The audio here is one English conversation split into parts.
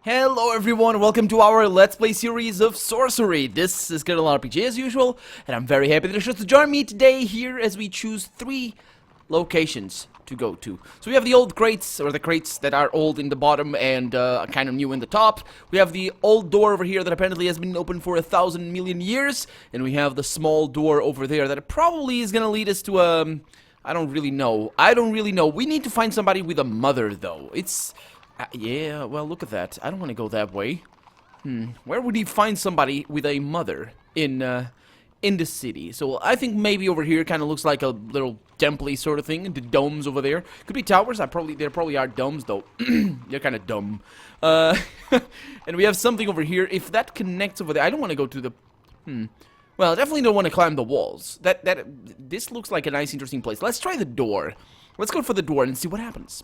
Hello everyone, welcome to our Let's Play series of Sorcery. This is Good RPG as usual, and I'm very happy that you're sure to join me today here as we choose 3 locations to go to. So we have the old crates, or the crates that are old in the bottom and kind of new in the top. We have the old door over here that apparently has been open for 1,000 million years. And we have the small door over there that probably is gonna lead us to I don't really know. We need to find somebody with a mother though. It's... yeah, well, look at that. I don't want to go that way. Where would he find somebody with a mother in the city? So I think maybe over here kind of looks like a little temple-y sort of thing. The domes over there. Could be towers. There probably are domes, though. They're kind of dumb. And we have something over here. If that connects over there, I don't want to go to the... Well, I definitely don't want to climb the walls. This looks like a nice, interesting place. Let's try the door. Let's go for the door and see what happens.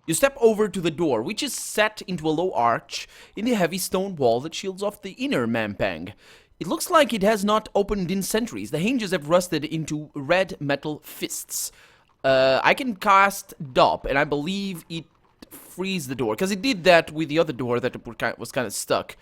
You step over to the door, which is set into a low arch in the heavy stone wall that shields off the inner mampang. It looks like it has not opened in centuries. The hinges have rusted into red metal fists. I can cast Dop, and I believe it frees the door, because it did that with the other door that was kind of stuck.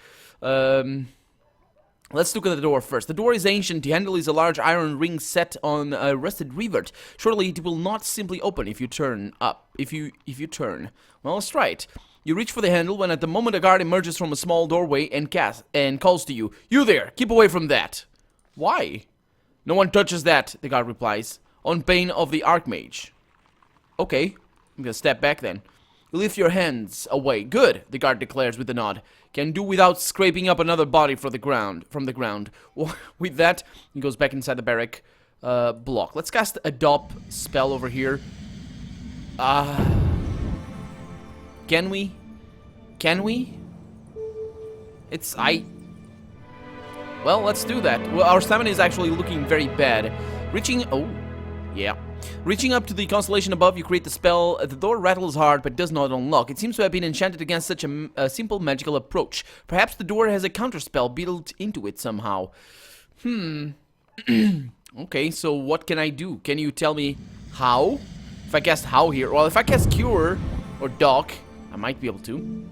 Let's look at the door first. The door is ancient. The handle is a large iron ring set on a rusted rivet. Surely it will not simply open if you turn up. If you turn. Well, let's try it. You reach for the handle when at the moment a guard emerges from a small doorway and calls to you. You there! Keep away from that! Why? No one touches that, the guard replies. On pain of the Archmage. Okay. I'm gonna step back then. You lift your hands away. Good, the guard declares with a nod. Can do without scraping up another body from the ground. With that, he goes back inside the barrack block. Let's cast a Dop spell over here. Can we? Can we? Well, let's do that. Well, our stamina is actually looking very bad. Reaching up to the constellation above, you create the spell. The door rattles hard, but does not unlock. It seems to have been enchanted against such a simple magical approach. Perhaps the door has a counterspell built into it somehow. Okay, so what can I do? Can you tell me how? If I cast how here, well, if I cast Cure or Dock, I might be able to.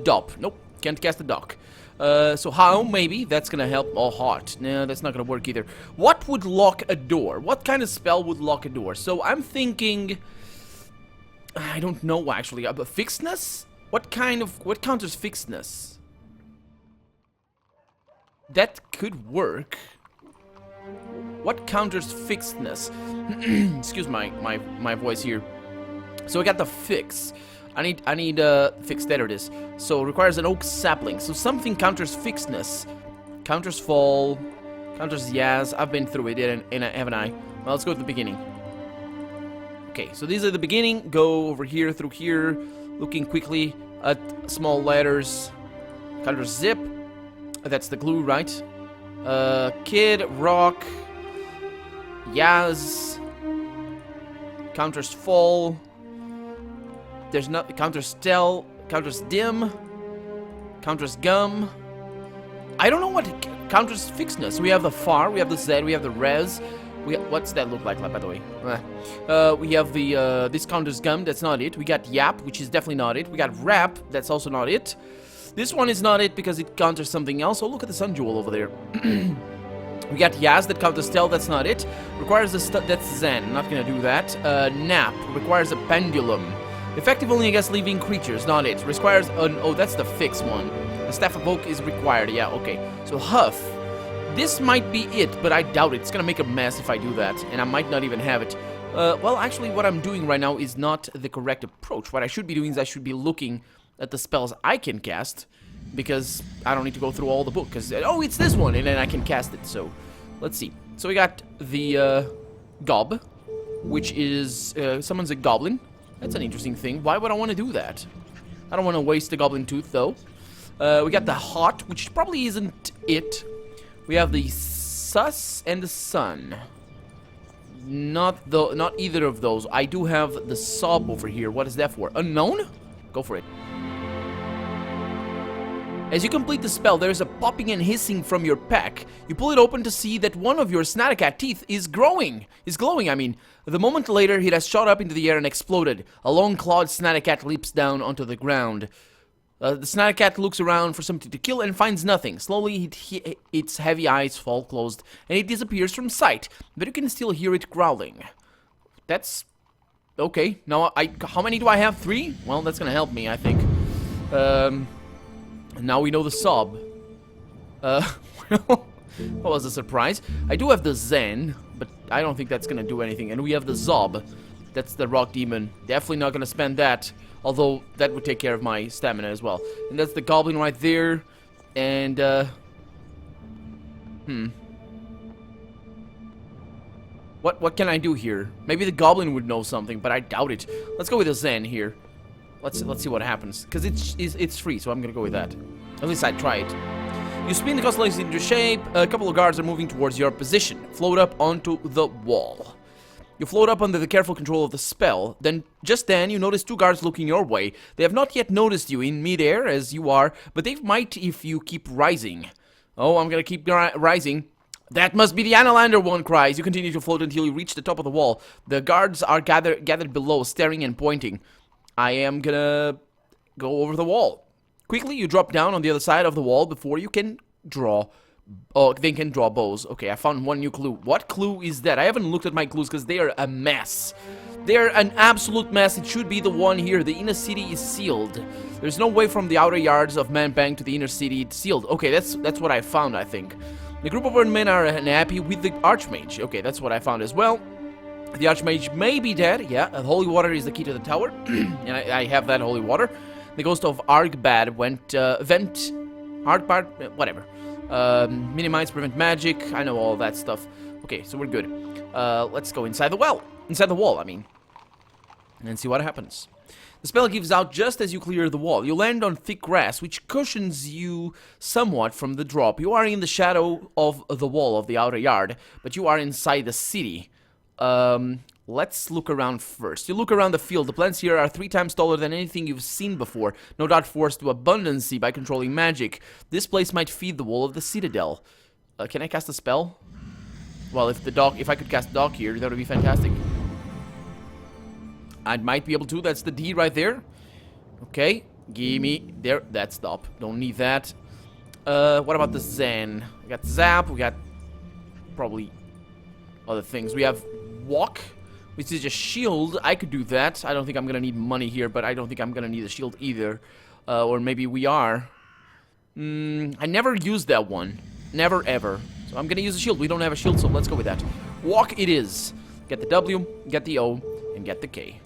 Dop. Nope, can't cast a Dock. So how, maybe, that's gonna help. Oh, heart. No, that's not gonna work either. What would lock a door? What kind of spell would lock a door? So I'm thinking... I don't know, actually. Fixedness? What counters fixedness? That could work. What counters fixedness? Excuse my voice here. So I got the fix. I need fix. There it is. So it requires an oak sapling. So something counters fixedness, counters fall, counters yaz. I've been through it, haven't I? Well, let's go to the beginning. Okay, so these are the beginning. Go over here, through here, looking quickly at small letters. Counters zip. That's the glue, right? Kid, rock, yaz. Counters fall. There's not counters tell, counters dim, counters gum. I don't know what counters fixedness. We have the far, we have the Z, we have the res. What's that look like, by the way? We have the this counters gum. That's not it. We got yap, which is definitely not it. We got rap. That's also not it. This one is not it because it counters something else. Oh, look at the sun jewel over there. We got Yaz that counters tell. That's not it. Requires a that's Zen. Not gonna do that. Nap requires a pendulum. Effective only against living creatures, not it. Requires an... Oh, that's the fix one. The Staff of Oak is required. Yeah, okay. So, Huff. This might be it, but I doubt it. It's gonna make a mess if I do that, and I might not even have it. Well, actually, what I'm doing right now is not the correct approach. What I should be doing is I should be looking at the spells I can cast, because I don't need to go through all the book, because... Oh, it's this one, and then I can cast it, so... Let's see. So, we got the, Gob, which is... summons a goblin. That's an interesting thing. Why would I want to do that? I don't want to waste the goblin tooth, though. We got the hot, which probably isn't it. We have the sus and the sun. Not either of those. I do have the sob over here. What is that for? Unknown? Go for it. As you complete the spell, there is a popping and hissing from your pack. You pull it open to see that one of your Snatacat teeth is glowing, I mean. The moment later, it has shot up into the air and exploded. A long-clawed Snatacat leaps down onto the ground. The Snatacat looks around for something to kill and finds nothing. Slowly, its heavy eyes fall closed, and it disappears from sight, but you can still hear it growling. That's... okay. Now, how many do I have? 3? Well, that's gonna help me, I think. Now we know the sob. Well, that was a surprise. I do have the Zen, but I don't think that's gonna do anything. And we have the Zob. That's the rock demon. Definitely not gonna spend that. Although, that would take care of my stamina as well. And that's the goblin right there. And, What can I do here? Maybe the goblin would know something, but I doubt it. Let's go with the Zen here. Let's see what happens. Because it's free, so I'm gonna go with that. At least I'd try it. You spin the constellation into shape. A couple of guards are moving towards your position. Float up onto the wall. You float up under the careful control of the spell. Just then, you notice 2 guards looking your way. They have not yet noticed you in midair, as you are, but they might if you keep rising. Oh, I'm gonna keep rising. That must be the Analander, one cries. You continue to float until you reach the top of the wall. The guards are gathered below, staring and pointing. I am gonna go over the wall. Quickly, you drop down on the other side of the wall before you can draw. Oh, they can draw bows. Okay, I found one new clue. What clue is that? I haven't looked at my clues because they are a mess. They're an absolute mess. It should be the one here. The inner city is sealed. There's no way from the outer yards of Manpang to the inner city. It's sealed. Okay, that's what I found, I think. The group of men are unhappy with the Archmage. Okay, that's what I found as well. The Archmage may be dead. Yeah, holy water is the key to the tower. And I have that holy water. The ghost of Argbad vent, hard part, whatever. Minimize, prevent magic. I know all that stuff. Okay, so we're good. Let's go inside the well. Inside the wall, I mean. And see what happens. The spell gives out just as you clear the wall. You land on thick grass, which cushions you somewhat from the drop. You are in the shadow of the wall of the outer yard, but you are inside the city. Let's look around first. You look around the field. The plants here are 3 times taller than anything you've seen before. No doubt forced to abundancy by controlling magic. This place might feed the wall of the citadel. Can I cast a spell? Well, if I could cast dog here, that would be fantastic. I might be able to. That's the D right there. Okay. Gimme. There. That's the up. Don't need that. What about the Zen? We got Zap. We got probably other things. We have Walk, which is a shield. I could do that. I don't think I'm going to need money here, but I don't think I'm going to need a shield either. Or maybe we are. I never used that one. Never, ever. So I'm going to use a shield. We don't have a shield, so let's go with that. Walk it is. Get the W, get the O, and get the K.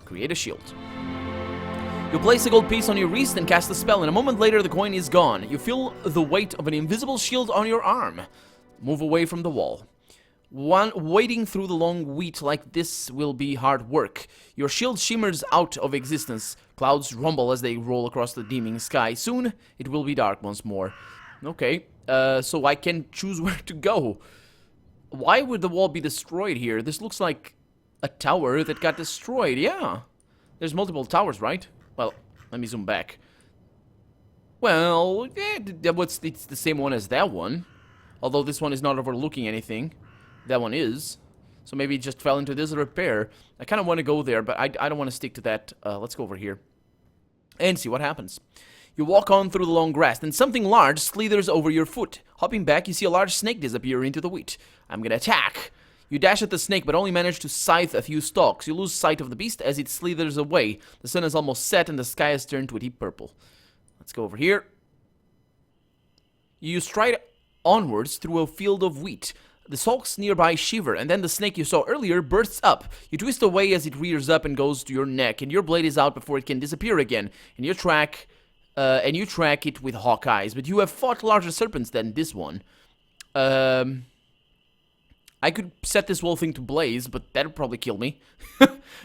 Create a shield. You place a gold piece on your wrist and cast the spell, and a moment later the coin is gone. You feel the weight of an invisible shield on your arm. Move away from the wall. Wading through the long wheat like this will be hard work. Your shield shimmers out of existence. Clouds rumble as they roll across the dimming sky. Soon, it will be dark once more. Okay, so I can choose where to go. Why would the wall be destroyed here? This looks like a tower that got destroyed. Yeah, there's multiple towers, right? Well, let me zoom back. Well, it's the same one as that one. Although this one is not overlooking anything. That one is. So maybe it just fell into disrepair. I kind of want to go there, but I don't want to stick to that. Let's go over here. And see what happens. You walk on through the long grass, then something large slithers over your foot. Hopping back, you see a large snake disappear into the wheat. I'm gonna attack. You dash at the snake, but only manage to scythe a few stalks. You lose sight of the beast as it slithers away. The sun is almost set, and the sky has turned to a deep purple. Let's go over here. You stride onwards through a field of wheat. The stalks nearby shiver, and then the snake you saw earlier bursts up. You twist away as it rears up and goes to your neck, and your blade is out before it can disappear again. And you track it with hawk eyes, but you have fought larger serpents than this one. I could set this whole thing to blaze, but that would probably kill me.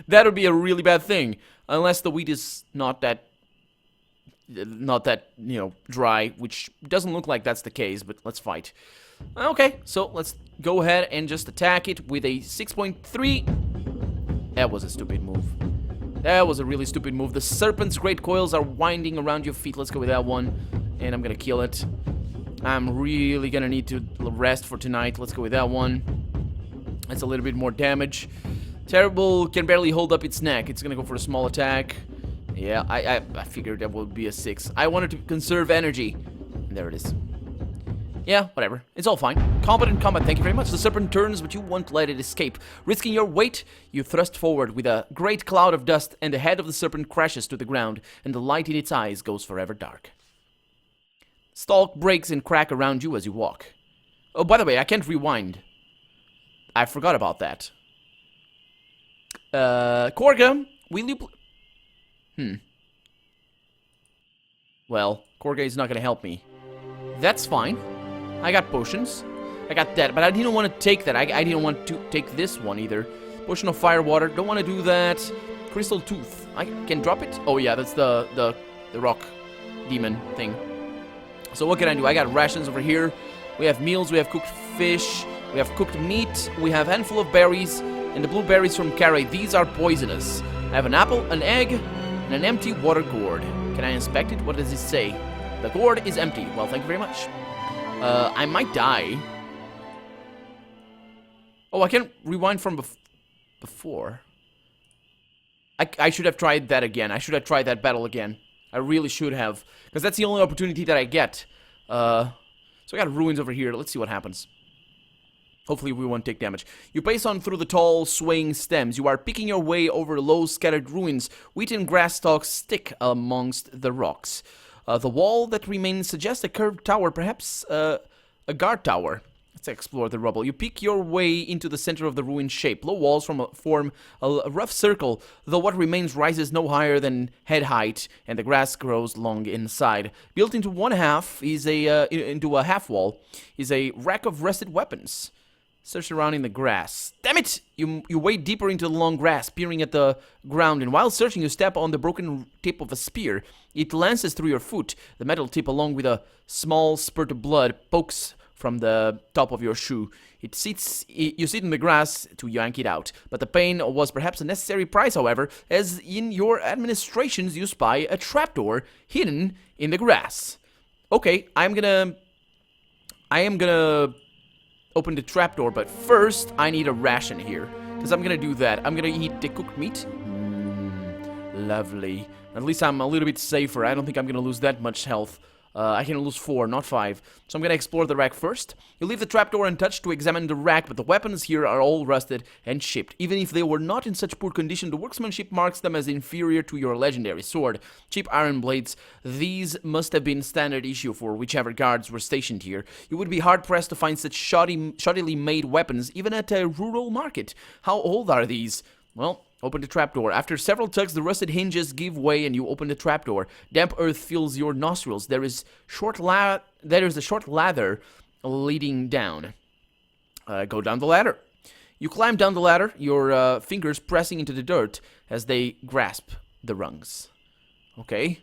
That would be a really bad thing, unless the wheat is not that, you know, dry, which doesn't look like that's the case, but let's fight. Okay, so let's go ahead and just attack it with a 6.3. That was a stupid move. That was a really stupid move. The serpent's great coils are winding around your feet. Let's go with that one. And I'm gonna kill it. I'm really gonna need to rest for tonight. Let's go with that one. That's a little bit more damage. Terrible can barely hold up its neck. It's gonna go for a small attack. Yeah, I figured that would be a 6. I wanted to conserve energy. And there it is. Yeah, whatever. It's all fine. Competent combat, thank you very much. The serpent turns, but you won't let it escape. Risking your weight, you thrust forward with a great cloud of dust, and the head of the serpent crashes to the ground, and the light in its eyes goes forever dark. Stalk breaks and crack around you as you walk. Oh, by the way, I can't rewind. I forgot about that. Korga, will you Well, Korga is not gonna help me. That's fine. I got potions. I got that, but I didn't want to take that. I didn't want to take this one either. Potion of fire water. Don't want to do that. Crystal tooth. I can drop it. Oh yeah, that's the rock demon thing. So what can I do? I got rations over here. We have meals. We have cooked fish. We have cooked meat. We have a handful of berries and the blueberries from Carrie. These are poisonous. I have an apple, an egg, and an empty water gourd. Can I inspect it? What does it say? The gourd is empty. Well, thank you very much. I might die. Oh, I can rewind from before. I should have tried that again. I should have tried that battle again. I really should have. Because that's the only opportunity that I get. So I got ruins over here. Let's see what happens. Hopefully we won't take damage. You pace on through the tall, swaying stems. You are picking your way over low, scattered ruins. Wheat and grass stalks stick amongst the rocks. The wall that remains suggests a curved tower, perhaps a guard tower. Let's explore the rubble. You peek your way into the center of the ruined shape. Low walls form a rough circle, though what remains rises no higher than head height, and the grass grows long inside. Built into one half is into a half wall is a rack of rusted weapons. Search around in the grass. Damn it! You wade deeper into the long grass, peering at the ground, and while searching, you step on the broken tip of a spear. It lances through your foot. The metal tip, along with a small spurt of blood, pokes from the top of your shoe. You sit in the grass to yank it out. But the pain was perhaps a necessary price, however, as in your administrations you spy a trapdoor hidden in the grass. Okay, I am gonna open the trapdoor, but first I need a ration here, because I'm gonna do that. I'm gonna eat the cooked meat. Lovely. At least I'm a little bit safer. I don't think I'm gonna lose that much health. I can lose 4, not 5. So I'm gonna explore the rack first. You leave the trapdoor untouched to examine the rack, but the weapons here are all rusted and chipped. Even if they were not in such poor condition, the workmanship marks them as inferior to your legendary sword. Cheap iron blades. These must have been standard issue for whichever guards were stationed here. You would be hard-pressed to find such shoddily made weapons, even at a rural market. How old are these? Well, open the trapdoor. After several tugs, the rusted hinges give way and you open the trapdoor. Damp earth fills your nostrils. There is a short ladder leading down. Go down the ladder. You climb down the ladder, your fingers pressing into the dirt as they grasp the rungs. Okay.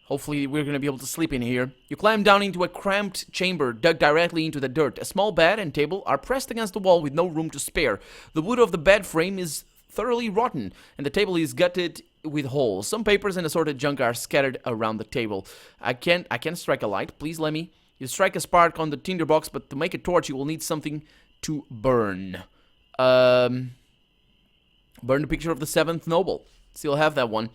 Hopefully we're going to be able to sleep in here. You climb down into a cramped chamber dug directly into the dirt. A small bed and table are pressed against the wall with no room to spare. The wood of the bed frame is thoroughly rotten, and the table is gutted with holes. Some papers and assorted junk are scattered around the table. I can't strike a light. Please let me. You strike a spark on the tinderbox, but to make a torch, you will need something to burn. Burn the picture of the 7th noble. Still have that one.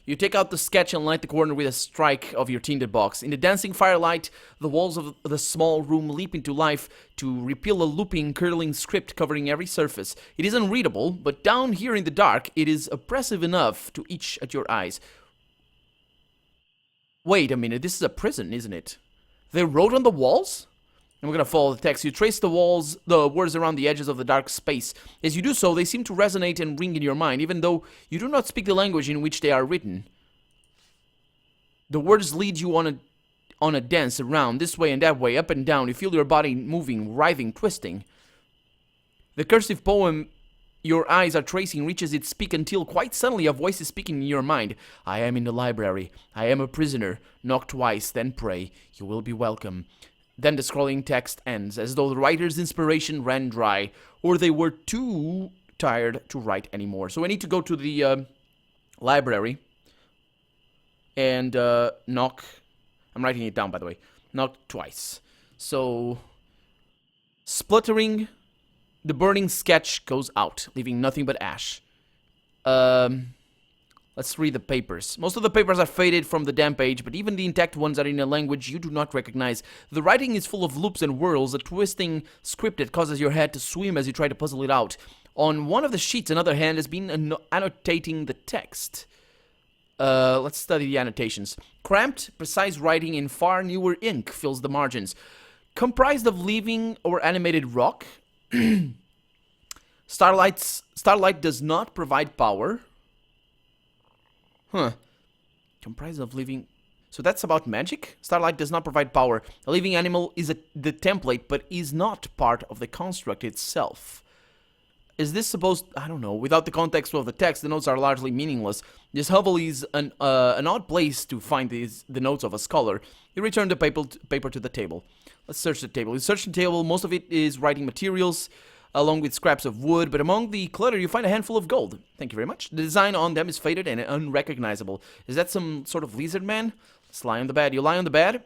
You take out the sketch and light the corner with a strike of your tinderbox. In the dancing firelight, the walls of the small room leap into life to reveal a looping, curling script covering every surface. It is unreadable, but down here in the dark, it is oppressive enough to itch at your eyes. Wait a minute, this is a prison, isn't it? They wrote on the walls? And we're gonna follow the text. You trace the words around the edges of the dark space. As you do so, they seem to resonate and ring in your mind, even though you do not speak the language in which they are written. The words lead you on a dance around, this way and that way, up and down. You feel your body moving, writhing, twisting. The cursive poem your eyes are tracing reaches its peak until quite suddenly a voice is speaking in your mind. I am in the library. I am a prisoner. Knock twice, then pray. You will be welcome. Then the scrolling text ends, as though the writer's inspiration ran dry, or they were too tired to write anymore. So I need to go to the library, and knock. I'm writing it down, by the way. Knock twice. So, spluttering, the burning sketch goes out, leaving nothing but ash. Let's read the papers. Most of the papers are faded from the damp page, but even the intact ones are in a language you do not recognize. The writing is full of loops and whirls, a twisting script that causes your head to swim as you try to puzzle it out. On one of the sheets, another hand has been annotating the text. Let's study the annotations. Cramped, precise writing in far newer ink fills the margins. Comprised of living or animated rock. Starlight does not provide power. Huh. Comprised of living... So that's about magic? Starlight does not provide power. A living animal is the template, but is not part of the construct itself. Is this supposed... I don't know. Without the context of the text, the notes are largely meaningless. This hovel is an odd place to find the notes of a scholar. You return the paper to the table. Let's search the table. You search the table. Most of it is writing materials, along with scraps of wood, but among the clutter you find a handful of gold. Thank you very much. The design on them is faded and unrecognizable. Is that some sort of lizard man? Let's lie on the bed. You lie on the bed,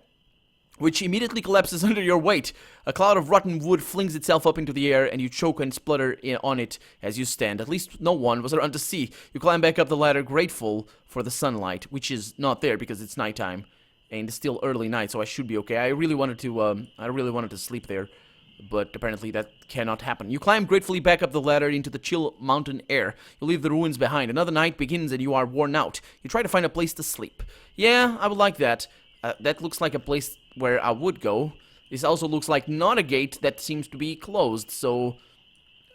which immediately collapses under your weight. A cloud of rotten wood flings itself up into the air, and you choke and splutter on it as you stand. At least no one was around to see. You climb back up the ladder, grateful for the sunlight, which is not there because it's nighttime, and it's still early night, so I should be okay. I really wanted to sleep there, but apparently that cannot happen. You climb gratefully back up the ladder into the chill mountain air. You leave the ruins behind. Another night begins, and you are worn out. You try to find a place to sleep. Yeah, I would like that. That looks like a place where I would go. This also looks like not a gate that seems to be closed, so...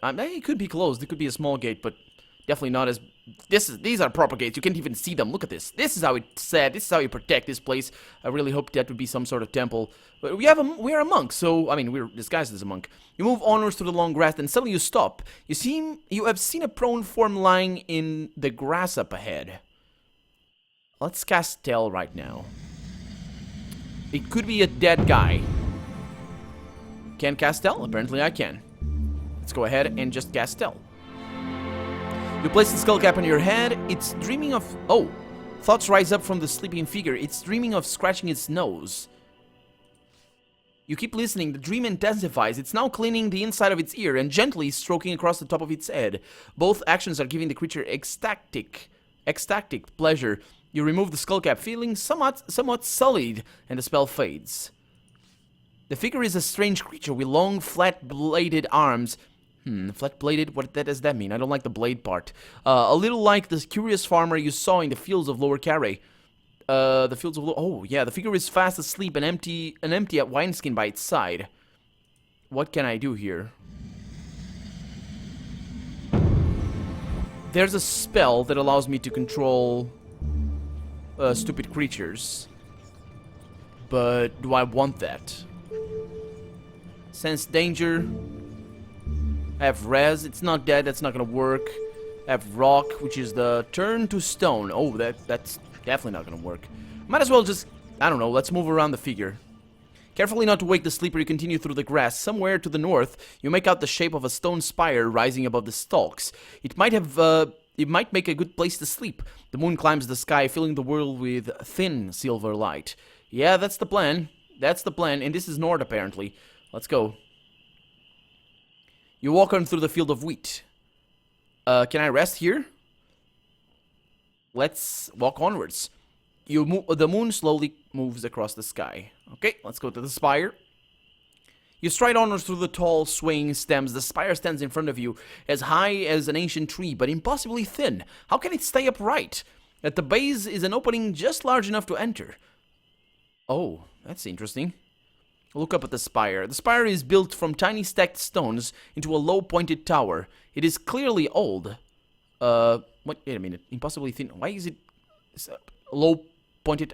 it could be closed. It could be a small gate, but definitely not as... These are proper gates. You can't even see them. Look at this. This is how it's said. This is how you protect this place. I really hope that would be some sort of temple. But we are a monk, so... I mean, we're disguised as a monk. You move onwards through the long grass, and suddenly you stop. You have seen a prone form lying in the grass up ahead. Let's cast Tell right now. It could be a dead guy. Can cast Tell? Apparently I can. Let's go ahead and just cast Tell. You place the skull cap on your head. It's dreaming of... Oh. Thoughts rise up from the sleeping figure. It's dreaming of scratching its nose. You keep listening. The dream intensifies. It's now cleaning the inside of its ear and gently stroking across the top of its head. Both actions are giving the creature ecstatic pleasure. You remove the skull cap, feeling somewhat sullied, and the spell fades. The figure is a strange creature with long, flat-bladed arms. Flat-bladed? What does that mean? I don't like the blade part. A little like the curious farmer you saw in the fields of Lower Carray. Oh, yeah, the figure is fast asleep and empty wineskin by its side. What can I do here? There's a spell that allows me to control... stupid creatures. But do I want that? Sense danger. I have res. It's not dead. That's not gonna work. I have rock, which is the turn to stone. Oh, that's definitely not gonna work. Might as well just... I don't know. Let's move around the figure. Carefully not to wake the sleeper, you continue through the grass. Somewhere to the north, you make out the shape of a stone spire rising above the stalks. It might make a good place to sleep. The moon climbs the sky, filling the world with thin silver light. Yeah, that's the plan. That's the plan, and this is north, apparently. Let's go. You walk on through the field of wheat. Can I rest here? Let's walk onwards. The moon slowly moves across the sky. Okay, let's go to the spire. You stride onwards through the tall, swaying stems. The spire stands in front of you, as high as an ancient tree, but impossibly thin. How can it stay upright? At the base is an opening just large enough to enter. Oh, that's interesting. Look up at the spire. The spire is built from tiny stacked stones into a low pointed tower. It is clearly old. Wait a minute. Impossibly thin. Why is it low pointed?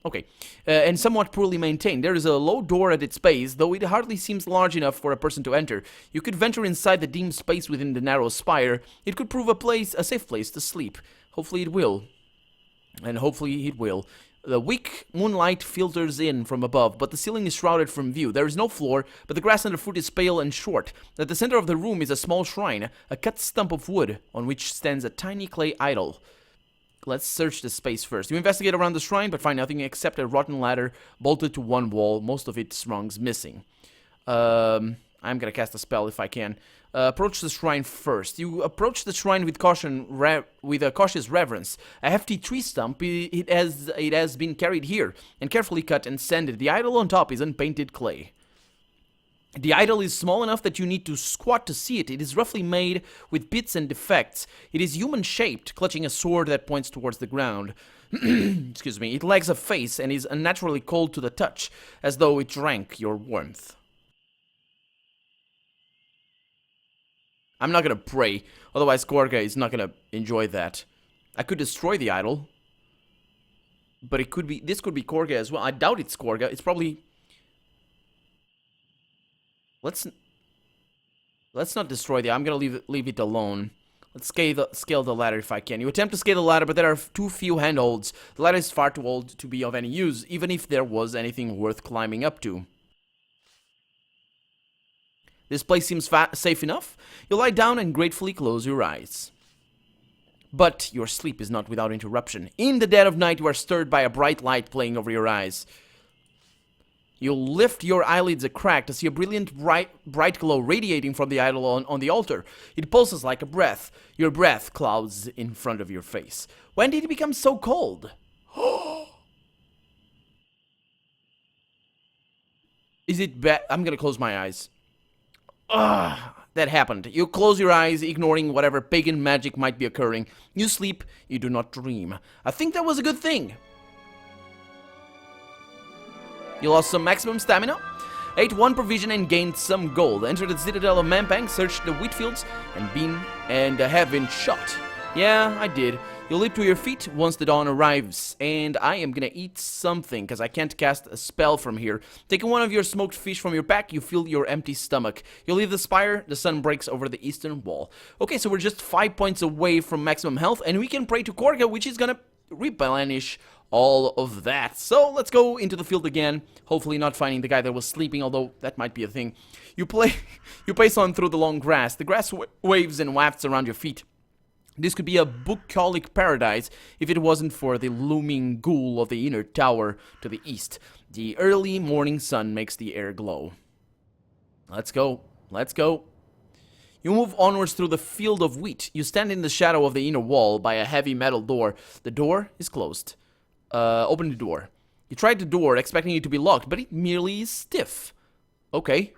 Okay. And somewhat poorly maintained. There is a low door at its base, though it hardly seems large enough for a person to enter. You could venture inside the dim space within the narrow spire. It could prove a safe place to sleep. Hopefully it will. And hopefully it will. The weak moonlight filters in from above, but the ceiling is shrouded from view. There is no floor, but the grass underfoot is pale and short. At the center of the room is a small shrine, a cut stump of wood, on which stands a tiny clay idol. let's search the space first. You investigate around the shrine, but find nothing except a rotten ladder bolted to one wall, most of its rungs missing. I'm gonna cast a spell if I can. Approach the shrine first. You approach the shrine with caution, with a cautious reverence. A hefty tree stump, it has been carried here, and carefully cut and sanded. The idol on top is unpainted clay. The idol is small enough that you need to squat to see it. It is roughly made with bits and defects. It is human-shaped, clutching a sword that points towards the ground. Excuse me. It lacks a face and is unnaturally cold to the touch, as though it drank your warmth. I'm not gonna pray, otherwise Korga is not gonna enjoy that. I could destroy the idol, but it could be, this could be Korga as well. I doubt it's Korga. It's probably... Let's not destroy the... I'm gonna leave it alone. Let's scale the ladder if I can. You attempt to scale the ladder, but there are too few handholds. The ladder is far too old to be of any use, even if there was anything worth climbing up to. This place seems safe enough. You lie down and gratefully close your eyes. But your sleep is not without interruption. In the dead of night, you are stirred by a bright light playing over your eyes. You lift your eyelids a crack to see a brilliant bright glow radiating from the idol on the altar. It pulses like a breath. Your breath clouds in front of your face. When did it become so cold? Is it bad? I'm gonna close my eyes. That happened. You close your eyes, ignoring whatever pagan magic might be occurring. You sleep, you do not dream. I think that was a good thing. You lost some maximum stamina, ate one provision and gained some gold. Entered the citadel of Mampang, searched the wheat fields, and have been shot. Yeah, I did. You leap to your feet once the dawn arrives, and I am gonna eat something, because I can't cast a spell from here. Taking one of your smoked fish from your pack, you feel your empty stomach. You leave the spire, the sun breaks over the eastern wall. Okay, so we're just 5 points away from maximum health, and we can pray to Korga, which is gonna replenish all of that. So let's go into the field again, hopefully not finding the guy that was sleeping, although that might be a thing. You pace on through the long grass. The grass waves and wafts around your feet. This could be a bucolic paradise if it wasn't for the looming ghoul of the inner tower to the east. The early morning sun makes the air glow. Let's go. Let's go. You move onwards through the field of wheat. You stand in the shadow of the inner wall by a heavy metal door. The door is closed. Open the door. You tried the door, expecting it to be locked, but it merely is stiff. Okay.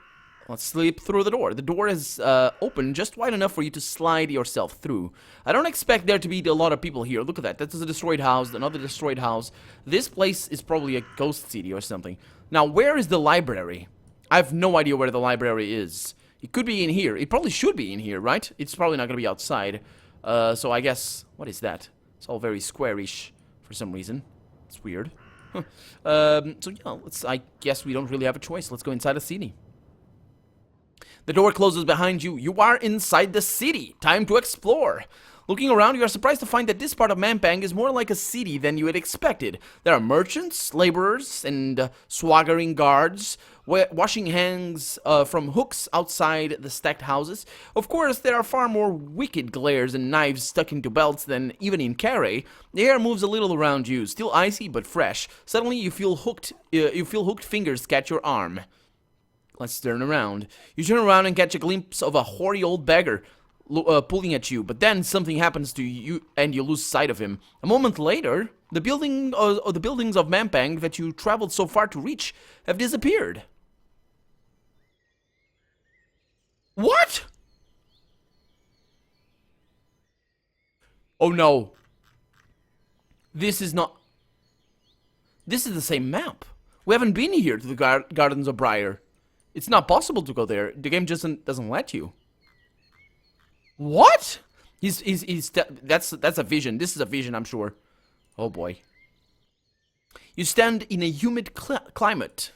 Let's slip through the door. The door is open just wide enough for you to slide yourself through. I don't expect there to be a lot of people here. Look at that. That's a destroyed house, another destroyed house. This place is probably a ghost city or something. Now, where is the library? I have no idea where the library is. It could be in here. It probably should be in here, right? It's probably not going to be outside. So I guess... What is that? It's all very squarish for some reason. It's weird. So yeah, I guess we don't really have a choice. Let's go inside the city. The door closes behind you. You are inside the city. Time to explore. Looking around, you are surprised to find that this part of Mampang is more like a city than you had expected. There are merchants, laborers, and swaggering guards, washing hands from hooks outside the stacked houses. Of course, there are far more wicked glares and knives stuck into belts than even in Carey. The air moves a little around you, still icy but fresh. Suddenly, you feel hooked fingers catch your arm. Let's turn around. You turn around and catch a glimpse of a hoary old beggar pulling at you, but then something happens to you and you lose sight of him. A moment later, the buildings of Mampang that you traveled so far to reach have disappeared. What? Oh no. This is not... This is the same map. We haven't been here to the Gardens of Briar. It's not possible to go there. The game just doesn't let you. What? That's a vision. This is a vision, I'm sure. Oh boy. You stand in a humid climate.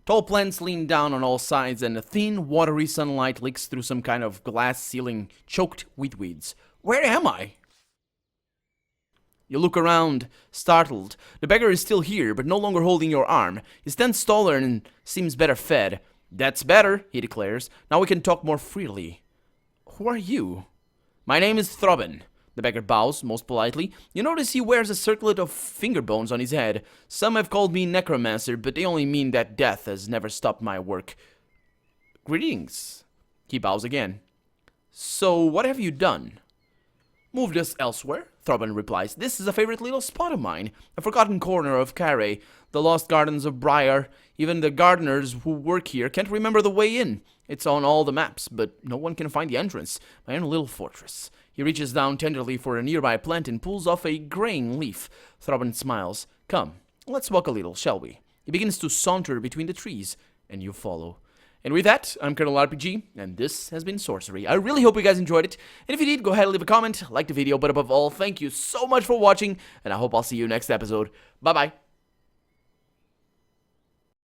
Tall plants lean down on all sides, and a thin, watery sunlight leaks through some kind of glass ceiling choked with weeds. Where am I? You look around, startled. The beggar is still here, but no longer holding your arm. He stands taller and seems better fed. That's better, he declares. Now we can talk more freely. Who are you? My name is Throbbin. The beggar bows, most politely. You notice he wears a circlet of finger bones on his head. Some have called me necromancer, but they only mean that death has never stopped my work. Greetings. He bows again. So, what have you done? Moved us elsewhere, Thorben replies. This is a favorite little spot of mine, a forgotten corner of Carre, the lost gardens of Briar. Even the gardeners who work here can't remember the way in. It's on all the maps, but no one can find the entrance. My own little fortress. He reaches down tenderly for a nearby plant and pulls off a graying leaf. Thorben smiles. Come, let's walk a little, shall we? He begins to saunter between the trees, and you follow. And with that, I'm Colonel RPG, and this has been Sorcery. I really hope you guys enjoyed it, and if you did, go ahead and leave a comment, like the video, but above all, thank you so much for watching, and I hope I'll see you next episode. Bye-bye.